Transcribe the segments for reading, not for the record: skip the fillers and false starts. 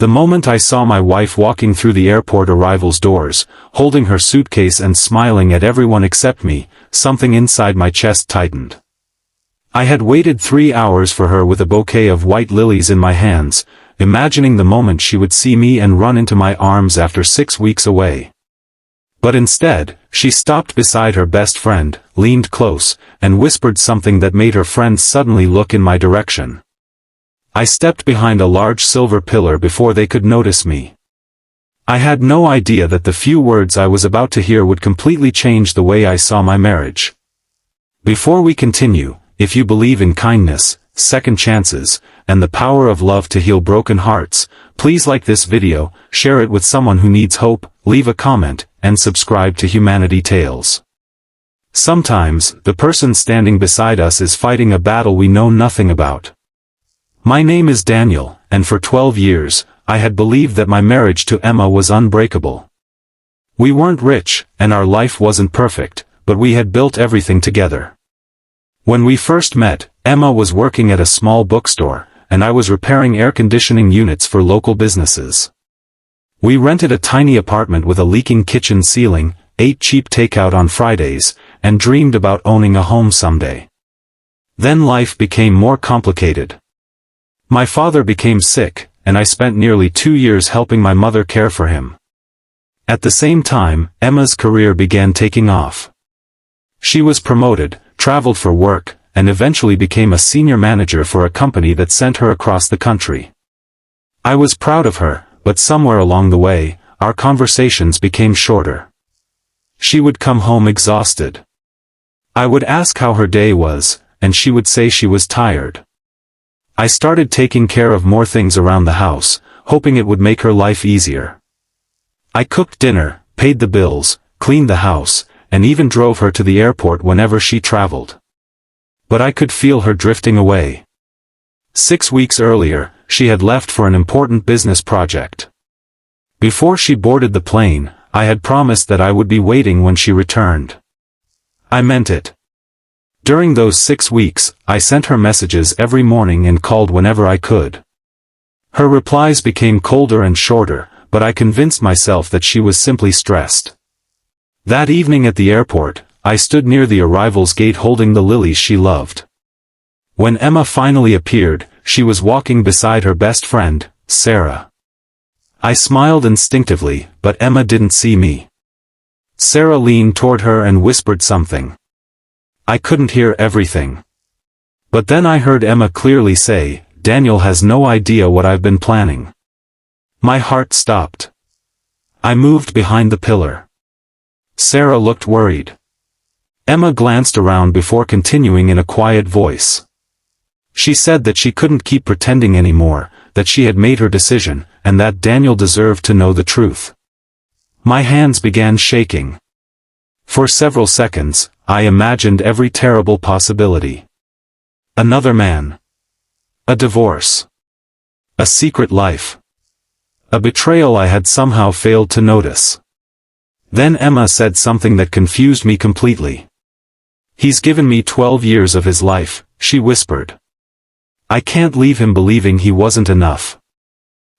The moment I saw my wife walking through the airport arrivals doors, holding her suitcase and smiling at everyone except me, something inside my chest tightened. I had waited 3 hours for her with a bouquet of white lilies in my hands, imagining the moment she would see me and run into my arms after 6 weeks away. But instead, she stopped beside her best friend, leaned close, and whispered something that made her friends suddenly look in my direction. I stepped behind a large silver pillar before they could notice me. I had no idea that the few words I was about to hear would completely change the way I saw my marriage. Before we continue, if you believe in kindness, second chances, and the power of love to heal broken hearts, please like this video, share it with someone who needs hope, leave a comment, and subscribe to Humanity Tales. Sometimes, the person standing beside us is fighting a battle we know nothing about. My name is Daniel, and for 12 years, I had believed that my marriage to Emma was unbreakable. We weren't rich, and our life wasn't perfect, but we had built everything together. When we first met, Emma was working at a small bookstore, and I was repairing air conditioning units for local businesses. We rented a tiny apartment with a leaking kitchen ceiling, ate cheap takeout on Fridays, and dreamed about owning a home someday. Then life became more complicated. My father became sick, and I spent nearly 2 years helping my mother care for him. At the same time, Emma's career began taking off. She was promoted, traveled for work, and eventually became a senior manager for a company that sent her across the country. I was proud of her, but somewhere along the way, our conversations became shorter. She would come home exhausted. I would ask how her day was, and she would say she was tired. I started taking care of more things around the house, hoping it would make her life easier. I cooked dinner, paid the bills, cleaned the house, and even drove her to the airport whenever she traveled. But I could feel her drifting away. 6 weeks earlier, she had left for an important business project. Before she boarded the plane, I had promised that I would be waiting when she returned. I meant it. During those 6 weeks, I sent her messages every morning and called whenever I could. Her replies became colder and shorter, but I convinced myself that she was simply stressed. That evening at the airport, I stood near the arrivals gate holding the lilies she loved. When Emma finally appeared, she was walking beside her best friend, Sarah. I smiled instinctively, but Emma didn't see me. Sarah leaned toward her and whispered something. I couldn't hear everything. But then I heard Emma clearly say, "Daniel has no idea what I've been planning." My heart stopped. I moved behind the pillar. Sarah looked worried. Emma glanced around before continuing in a quiet voice. She said that she couldn't keep pretending anymore, that she had made her decision, and that Daniel deserved to know the truth. My hands began shaking. For several seconds, I imagined every terrible possibility. Another man. A divorce. A secret life. A betrayal I had somehow failed to notice. Then Emma said something that confused me completely. "He's given me 12 years of his life," she whispered. "I can't leave him believing he wasn't enough."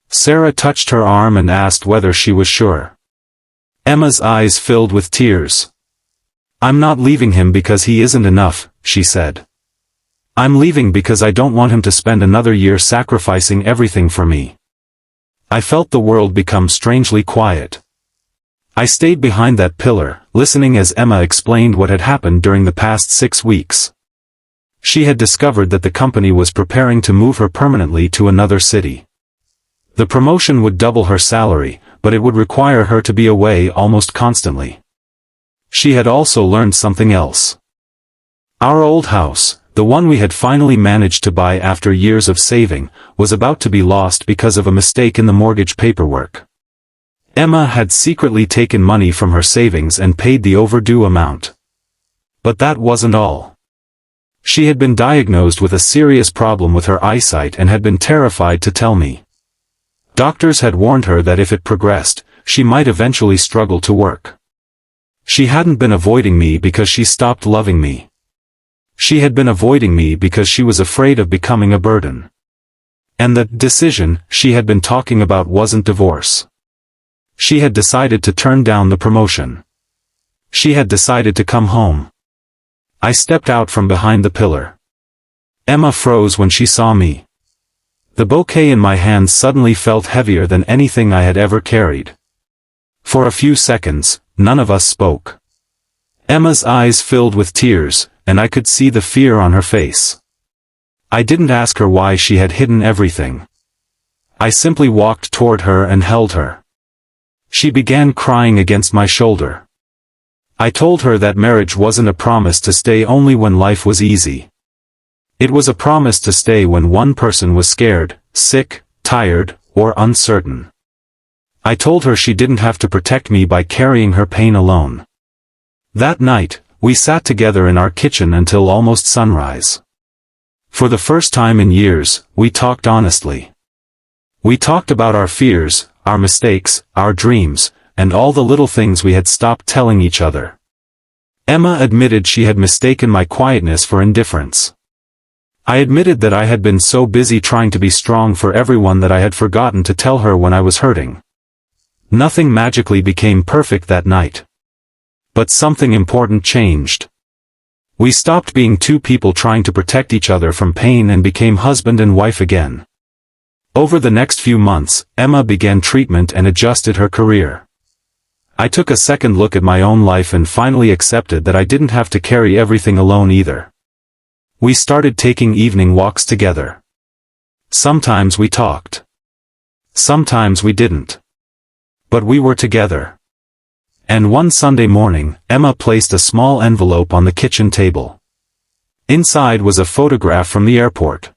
Sarah touched her arm and asked whether she was sure. Emma's eyes filled with tears. "I'm not leaving him because he isn't enough," she said. "I'm leaving because I don't want him to spend another year sacrificing everything for me." I felt the world become strangely quiet. I stayed behind that pillar, listening as Emma explained what had happened during the past 6 weeks. She had discovered that the company was preparing to move her permanently to another city. The promotion would double her salary, but it would require her to be away almost constantly. She had also learned something else. Our old house, the one we had finally managed to buy after years of saving, was about to be lost because of a mistake in the mortgage paperwork. Emma had secretly taken money from her savings and paid the overdue amount. But that wasn't all. She had been diagnosed with a serious problem with her eyesight and had been terrified to tell me. Doctors had warned her that if it progressed, she might eventually struggle to work. She hadn't been avoiding me because she stopped loving me. She had been avoiding me because she was afraid of becoming a burden. And the decision she had been talking about wasn't divorce. She had decided to turn down the promotion. She had decided to come home. I stepped out from behind the pillar. Emma froze when she saw me. The bouquet in my hands suddenly felt heavier than anything I had ever carried. For a few seconds, none of us spoke. Emma's eyes filled with tears, and I could see the fear on her face. I didn't ask her why she had hidden everything. I simply walked toward her and held her. She began crying against my shoulder. I told her that marriage wasn't a promise to stay only when life was easy. It was a promise to stay when one person was scared, sick, tired, or uncertain. I told her she didn't have to protect me by carrying her pain alone. That night, we sat together in our kitchen until almost sunrise. For the first time in years, we talked honestly. We talked about our fears, our mistakes, our dreams, and all the little things we had stopped telling each other. Emma admitted she had mistaken my quietness for indifference. I admitted that I had been so busy trying to be strong for everyone that I had forgotten to tell her when I was hurting. Nothing magically became perfect that night. But something important changed. We stopped being two people trying to protect each other from pain and became husband and wife again. Over the next few months, Emma began treatment and adjusted her career. I took a second look at my own life and finally accepted that I didn't have to carry everything alone either. We started taking evening walks together. Sometimes we talked. Sometimes we didn't. But we were together. And one Sunday morning, Emma placed a small envelope on the kitchen table. Inside was a photograph from the airport.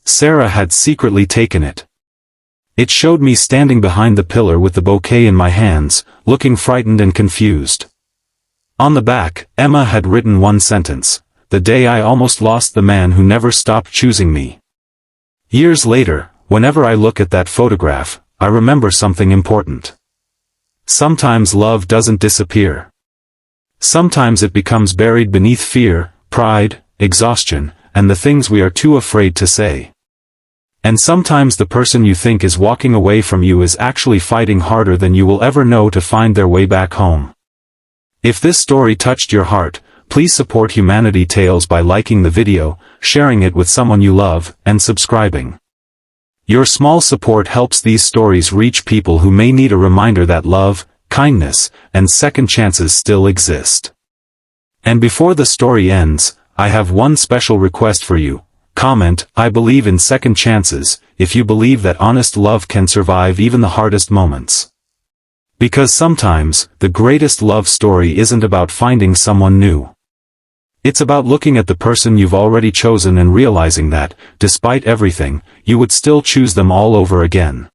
Sarah had secretly taken it. It showed me standing behind the pillar with the bouquet in my hands, looking frightened and confused. On the back, Emma had written one sentence: "The day I almost lost the man who never stopped choosing me." Years later, whenever I look at that photograph, I remember something important. Sometimes love doesn't disappear. Sometimes it becomes buried beneath fear, pride, exhaustion, and the things we are too afraid to say. And sometimes the person you think is walking away from you is actually fighting harder than you will ever know to find their way back home. If this story touched your heart, please support Humanity Tales by liking the video, sharing it with someone you love, and subscribing. Your small support helps these stories reach people who may need a reminder that love, kindness, and second chances still exist. And before the story ends, I have one special request for you. Comment, "I believe in second chances," if you believe that honest love can survive even the hardest moments. Because sometimes, the greatest love story isn't about finding someone new. It's about looking at the person you've already chosen and realizing that, despite everything, you would still choose them all over again.